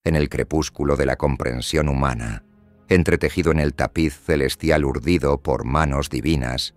En el crepúsculo de la comprensión humana, entretejido en el tapiz celestial urdido por manos divinas,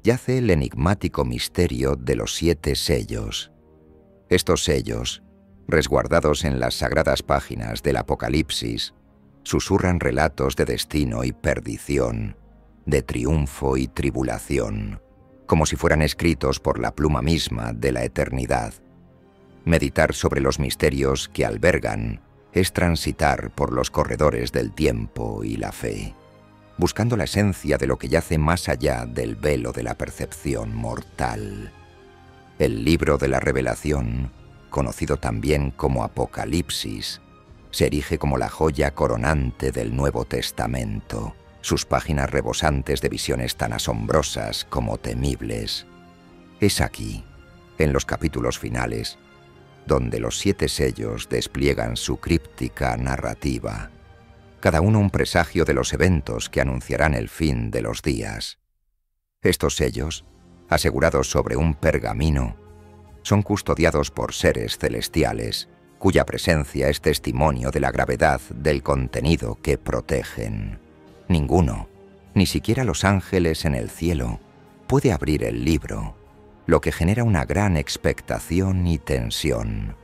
yace el enigmático misterio de los 7 sellos. Estos sellos, resguardados en las sagradas páginas del Apocalipsis, susurran relatos de destino y perdición, de triunfo y tribulación, como si fueran escritos por la pluma misma de la eternidad. Meditar sobre los misterios que albergan es transitar por los corredores del tiempo y la fe, buscando la esencia de lo que yace más allá del velo de la percepción mortal. El libro de la Revelación, conocido también como Apocalipsis, se erige como la joya coronante del Nuevo Testamento, sus páginas rebosantes de visiones tan asombrosas como temibles. Es aquí, en los capítulos finales, donde los 7 sellos despliegan su críptica narrativa, cada uno un presagio de los eventos que anunciarán el fin de los días. Estos sellos, asegurados sobre un pergamino, son custodiados por seres celestiales, cuya presencia es testimonio de la gravedad del contenido que protegen. Ninguno, ni siquiera los ángeles en el cielo, puede abrir el libro, lo que genera una gran expectación y tensión.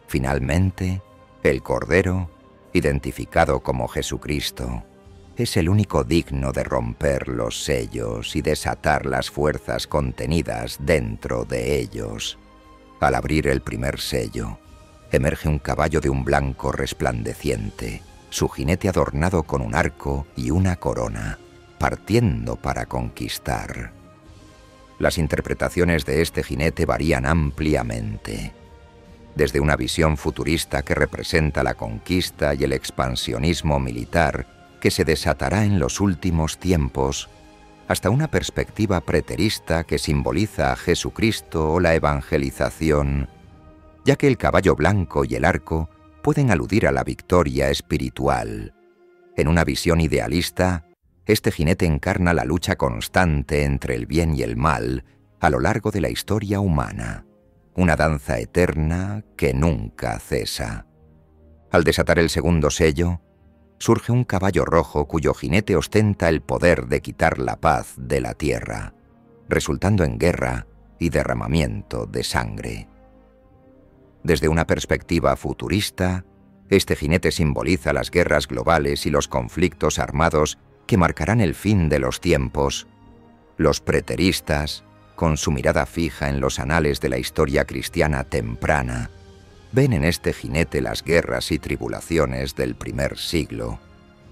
Finalmente, el Cordero, identificado como Jesucristo, es el único digno de romper los sellos y desatar las fuerzas contenidas dentro de ellos. Al abrir el primer sello, emerge un caballo de un blanco resplandeciente, su jinete adornado con un arco y una corona, partiendo para conquistar. Las interpretaciones de este jinete varían ampliamente, desde una visión futurista que representa la conquista y el expansionismo militar que se desatará en los últimos tiempos, hasta una perspectiva preterista que simboliza a Jesucristo o la evangelización, ya que el caballo blanco y el arco pueden aludir a la victoria espiritual. En una visión idealista, este jinete encarna la lucha constante entre el bien y el mal a lo largo de la historia humana, una danza eterna que nunca cesa. Al desatar el segundo sello, surge un caballo rojo cuyo jinete ostenta el poder de quitar la paz de la tierra, resultando en guerra y derramamiento de sangre. Desde una perspectiva futurista, este jinete simboliza las guerras globales y los conflictos armados que marcarán el fin de los tiempos. Los preteristas, con su mirada fija en los anales de la historia cristiana temprana, ven en este jinete las guerras y tribulaciones del primer siglo,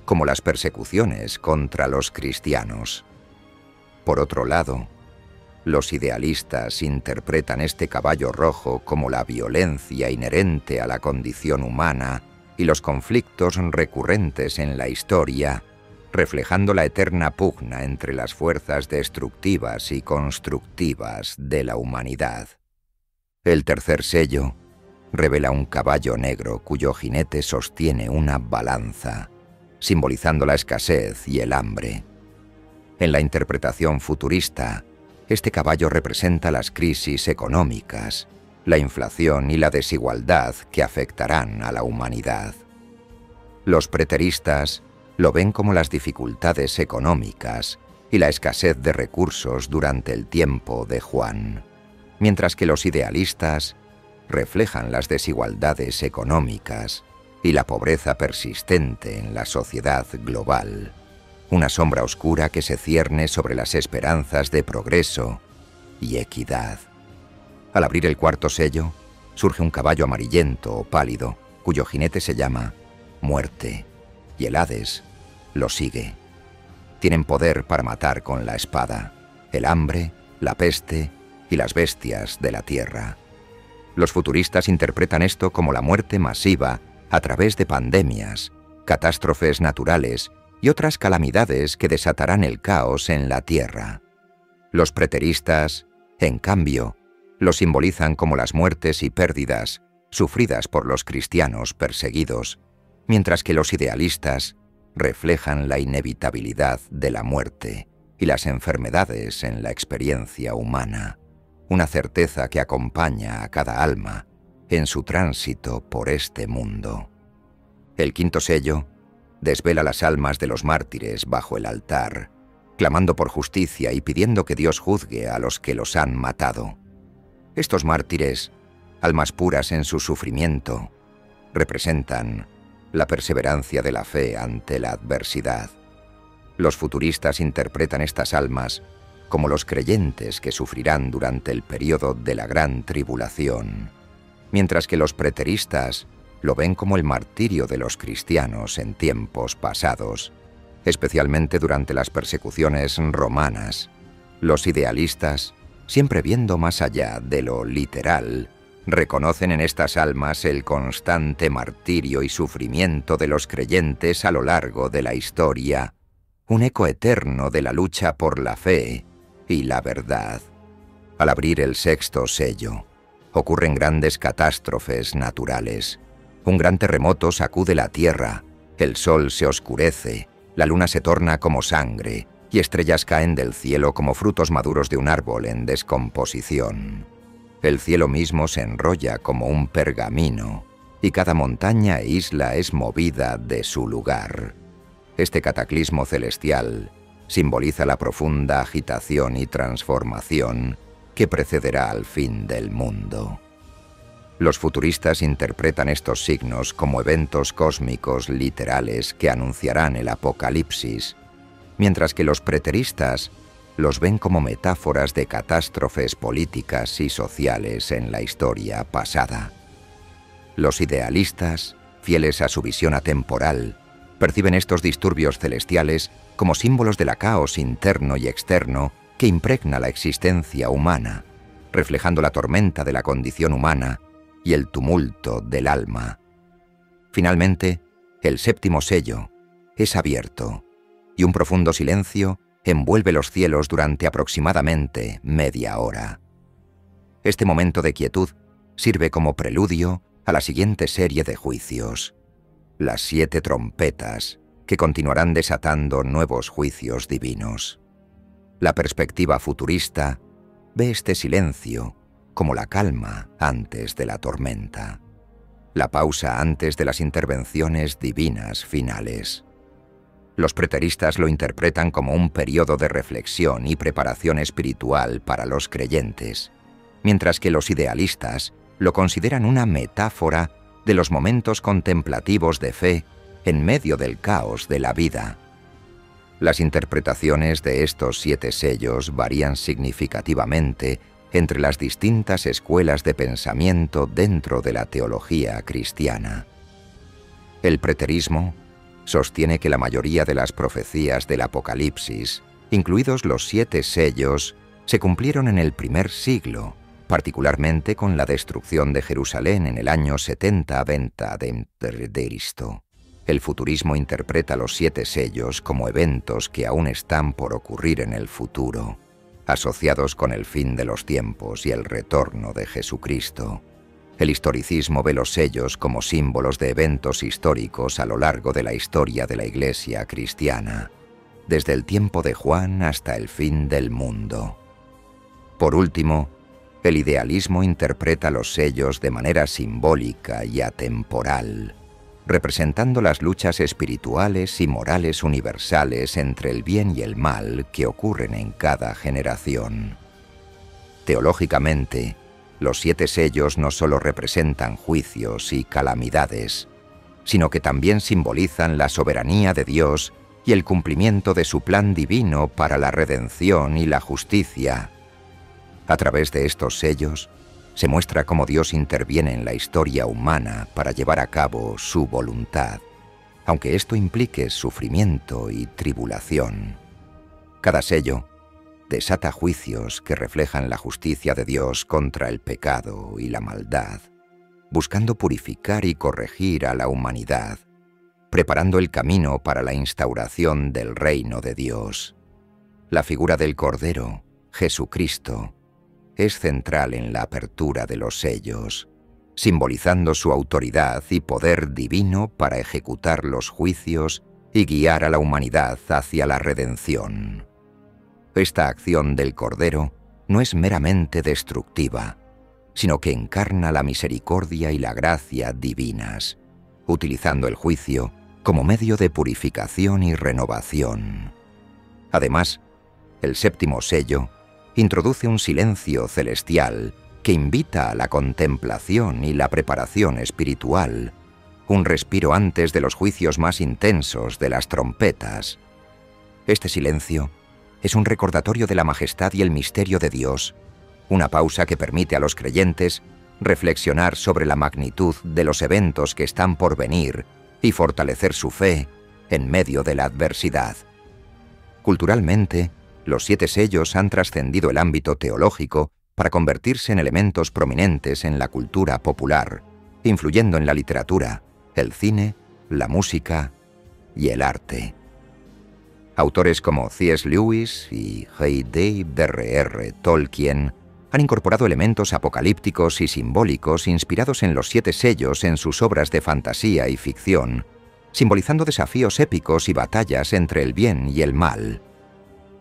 como las persecuciones contra los cristianos. Por otro lado, los idealistas interpretan este caballo rojo como la violencia inherente a la condición humana y los conflictos recurrentes en la historia, reflejando la eterna pugna entre las fuerzas destructivas y constructivas de la humanidad. El tercer sello revela un caballo negro cuyo jinete sostiene una balanza, simbolizando la escasez y el hambre. En la interpretación futurista, este caballo representa las crisis económicas, la inflación y la desigualdad que afectarán a la humanidad. Los preteristas lo ven como las dificultades económicas y la escasez de recursos durante el tiempo de Juan, mientras que los idealistas reflejan las desigualdades económicas y la pobreza persistente en la sociedad global, una sombra oscura que se cierne sobre las esperanzas de progreso y equidad. Al abrir el cuarto sello, surge un caballo amarillento o pálido, cuyo jinete se llama Muerte, y el Hades lo sigue. Tienen poder para matar con la espada, el hambre, la peste y las bestias de la tierra. Los futuristas interpretan esto como la muerte masiva a través de pandemias, catástrofes naturales y otras calamidades que desatarán el caos en la tierra. Los preteristas, en cambio, lo simbolizan como las muertes y pérdidas sufridas por los cristianos perseguidos, mientras que los idealistas reflejan la inevitabilidad de la muerte y las enfermedades en la experiencia humana, una certeza que acompaña a cada alma en su tránsito por este mundo. El quinto sello desvela las almas de los mártires bajo el altar, clamando por justicia y pidiendo que Dios juzgue a los que los han matado. Estos mártires, almas puras en su sufrimiento, representan la perseverancia de la fe ante la adversidad. Los futuristas interpretan estas almas como los creyentes que sufrirán durante el período de la gran tribulación, mientras que los preteristas lo ven como el martirio de los cristianos en tiempos pasados, especialmente durante las persecuciones romanas. Los idealistas, siempre viendo más allá de lo literal, reconocen en estas almas el constante martirio y sufrimiento de los creyentes a lo largo de la historia, un eco eterno de la lucha por la fe y la verdad. Al abrir el sexto sello, ocurren grandes catástrofes naturales. Un gran terremoto sacude la tierra, el sol se oscurece, la luna se torna como sangre y estrellas caen del cielo como frutos maduros de un árbol en descomposición. El cielo mismo se enrolla como un pergamino y cada montaña e isla es movida de su lugar. Este cataclismo celestial simboliza la profunda agitación y transformación que precederá al fin del mundo. Los futuristas interpretan estos signos como eventos cósmicos literales que anunciarán el apocalipsis, mientras que los preteristas los ven como metáforas de catástrofes políticas y sociales en la historia pasada. Los idealistas, fieles a su visión atemporal, perciben estos disturbios celestiales como símbolos del caos interno y externo que impregna la existencia humana, reflejando la tormenta de la condición humana y el tumulto del alma. Finalmente, el séptimo sello es abierto y un profundo silencio envuelve los cielos durante aproximadamente media hora. Este momento de quietud sirve como preludio a la siguiente serie de juicios, las 7 trompetas, que continuarán desatando nuevos juicios divinos. La perspectiva futurista ve este silencio como la calma antes de la tormenta, la pausa antes de las intervenciones divinas finales. Los preteristas lo interpretan como un periodo de reflexión y preparación espiritual para los creyentes, mientras que los idealistas lo consideran una metáfora de los momentos contemplativos de fe en medio del caos de la vida. Las interpretaciones de estos 7 sellos varían significativamente entre las distintas escuelas de pensamiento dentro de la teología cristiana. El preterismo sostiene que la mayoría de las profecías del Apocalipsis, incluidos los 7 sellos, se cumplieron en el primer siglo, particularmente con la destrucción de Jerusalén en el año 70 a.C. El futurismo interpreta los 7 sellos como eventos que aún están por ocurrir en el futuro, asociados con el fin de los tiempos y el retorno de Jesucristo. El historicismo ve los sellos como símbolos de eventos históricos a lo largo de la historia de la Iglesia cristiana, desde el tiempo de Juan hasta el fin del mundo. Por último, el idealismo interpreta los sellos de manera simbólica y atemporal, representando las luchas espirituales y morales universales entre el bien y el mal que ocurren en cada generación. Teológicamente, los 7 sellos no solo representan juicios y calamidades, sino que también simbolizan la soberanía de Dios y el cumplimiento de su plan divino para la redención y la justicia. A través de estos sellos, se muestra cómo Dios interviene en la historia humana para llevar a cabo su voluntad, aunque esto implique sufrimiento y tribulación. Cada sello desata juicios que reflejan la justicia de Dios contra el pecado y la maldad, buscando purificar y corregir a la humanidad, preparando el camino para la instauración del reino de Dios. La figura del Cordero, Jesucristo, es central en la apertura de los sellos, simbolizando su autoridad y poder divino para ejecutar los juicios y guiar a la humanidad hacia la redención. Esta acción del Cordero no es meramente destructiva, sino que encarna la misericordia y la gracia divinas, utilizando el juicio como medio de purificación y renovación. Además, el séptimo sello introduce un silencio celestial que invita a la contemplación y la preparación espiritual, un respiro antes de los juicios más intensos de las trompetas. Este silencio es un recordatorio de la majestad y el misterio de Dios, una pausa que permite a los creyentes reflexionar sobre la magnitud de los eventos que están por venir y fortalecer su fe en medio de la adversidad. Culturalmente, los 7 sellos han trascendido el ámbito teológico para convertirse en elementos prominentes en la cultura popular, influyendo en la literatura, el cine, la música y el arte. Autores como C.S. Lewis y J.R.R. Tolkien han incorporado elementos apocalípticos y simbólicos inspirados en los 7 sellos en sus obras de fantasía y ficción, simbolizando desafíos épicos y batallas entre el bien y el mal.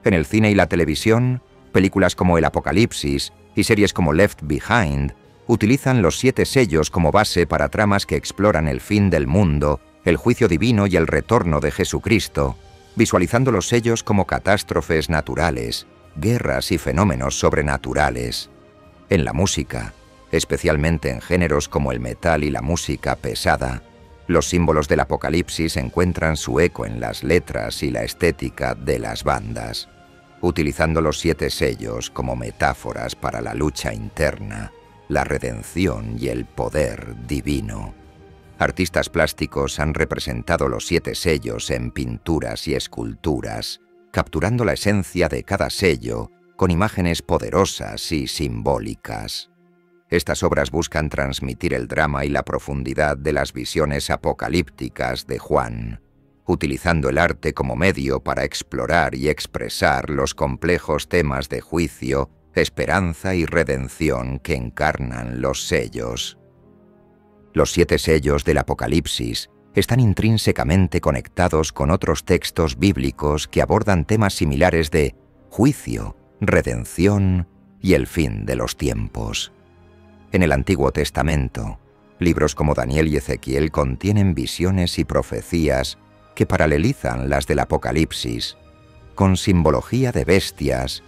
En el cine y la televisión, películas como El Apocalipsis y series como Left Behind utilizan los 7 sellos como base para tramas que exploran el fin del mundo, el juicio divino y el retorno de Jesucristo, visualizando los sellos como catástrofes naturales, guerras y fenómenos sobrenaturales. En la música, especialmente en géneros como el metal y la música pesada, los símbolos del Apocalipsis encuentran su eco en las letras y la estética de las bandas, utilizando los 7 sellos como metáforas para la lucha interna, la redención y el poder divino. Artistas plásticos han representado los 7 sellos en pinturas y esculturas, capturando la esencia de cada sello con imágenes poderosas y simbólicas. Estas obras buscan transmitir el drama y la profundidad de las visiones apocalípticas de Juan, utilizando el arte como medio para explorar y expresar los complejos temas de juicio, esperanza y redención que encarnan los sellos. Los 7 sellos del Apocalipsis están intrínsecamente conectados con otros textos bíblicos que abordan temas similares de juicio, redención y el fin de los tiempos. En el Antiguo Testamento, libros como Daniel y Ezequiel contienen visiones y profecías que paralelizan las del Apocalipsis, con simbología de bestias,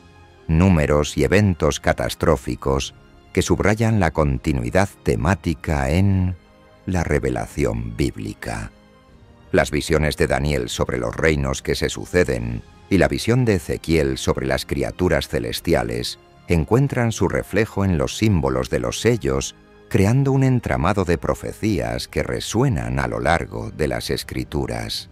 números y eventos catastróficos que subrayan la continuidad temática en la revelación bíblica. Las visiones de Daniel sobre los reinos que se suceden y la visión de Ezequiel sobre las criaturas celestiales encuentran su reflejo en los símbolos de los sellos, creando un entramado de profecías que resuenan a lo largo de las Escrituras.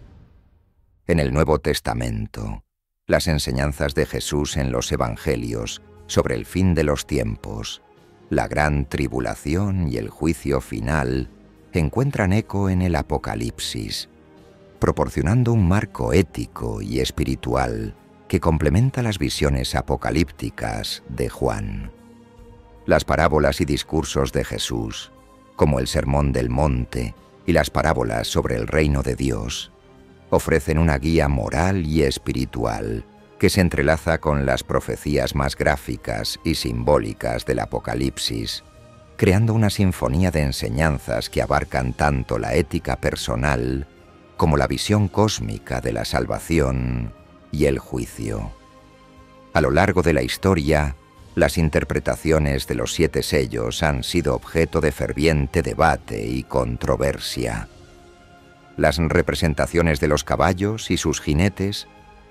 En el Nuevo Testamento, las enseñanzas de Jesús en los Evangelios sobre el fin de los tiempos, la gran tribulación y el juicio final encuentran eco en el Apocalipsis, proporcionando un marco ético y espiritual que complementa las visiones apocalípticas de Juan. Las parábolas y discursos de Jesús, como el Sermón del Monte y las parábolas sobre el reino de Dios, ofrecen una guía moral y espiritual que se entrelaza con las profecías más gráficas y simbólicas del Apocalipsis, creando una sinfonía de enseñanzas que abarcan tanto la ética personal como la visión cósmica de la salvación y el juicio. A lo largo de la historia, las interpretaciones de los 7 sellos han sido objeto de ferviente debate y controversia. Las representaciones de los caballos y sus jinetes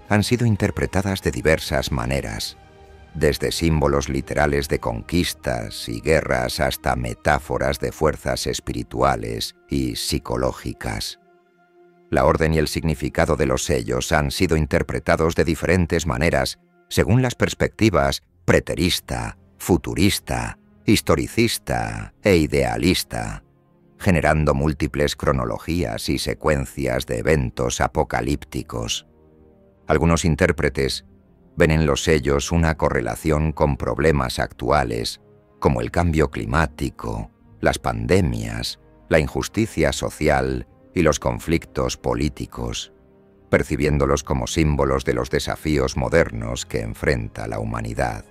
han sido interpretadas de diversas maneras, desde símbolos literales de conquistas y guerras hasta metáforas de fuerzas espirituales y psicológicas. La orden y el significado de los sellos han sido interpretados de diferentes maneras según las perspectivas preterista, futurista, historicista e idealista, generando múltiples cronologías y secuencias de eventos apocalípticos. Algunos intérpretes ven en los sellos una correlación con problemas actuales, como el cambio climático, las pandemias, la injusticia social y los conflictos políticos, percibiéndolos como símbolos de los desafíos modernos que enfrenta la humanidad.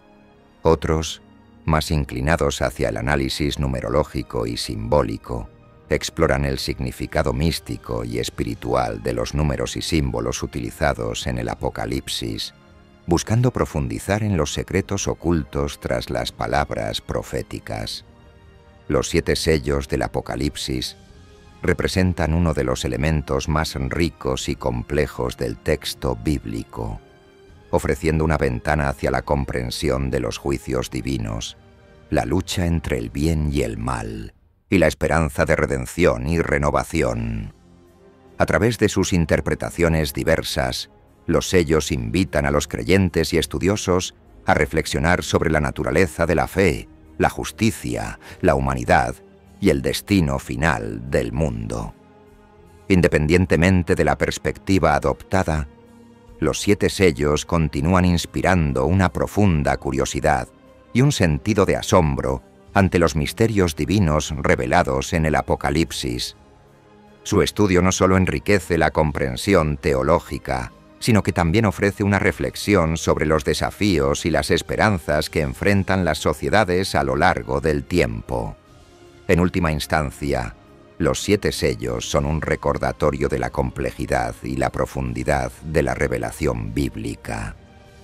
Otros, más inclinados hacia el análisis numerológico y simbólico, exploran el significado místico y espiritual de los números y símbolos utilizados en el Apocalipsis, buscando profundizar en los secretos ocultos tras las palabras proféticas. Los 7 sellos del Apocalipsis representan uno de los elementos más ricos y complejos del texto bíblico, ofreciendo una ventana hacia la comprensión de los juicios divinos, la lucha entre el bien y el mal, y la esperanza de redención y renovación. A través de sus interpretaciones diversas, los sellos invitan a los creyentes y estudiosos a reflexionar sobre la naturaleza de la fe, la justicia, la humanidad y el destino final del mundo. Independientemente de la perspectiva adoptada, los 7 sellos continúan inspirando una profunda curiosidad y un sentido de asombro ante los misterios divinos revelados en el Apocalipsis. Su estudio no solo enriquece la comprensión teológica, sino que también ofrece una reflexión sobre los desafíos y las esperanzas que enfrentan las sociedades a lo largo del tiempo. En última instancia, los 7 sellos son un recordatorio de la complejidad y la profundidad de la revelación bíblica,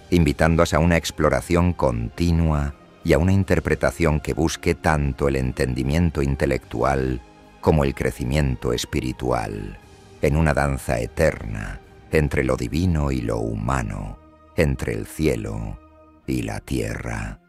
invitándonos a una exploración continua y a una interpretación que busque tanto el entendimiento intelectual como el crecimiento espiritual, en una danza eterna entre lo divino y lo humano, entre el cielo y la tierra.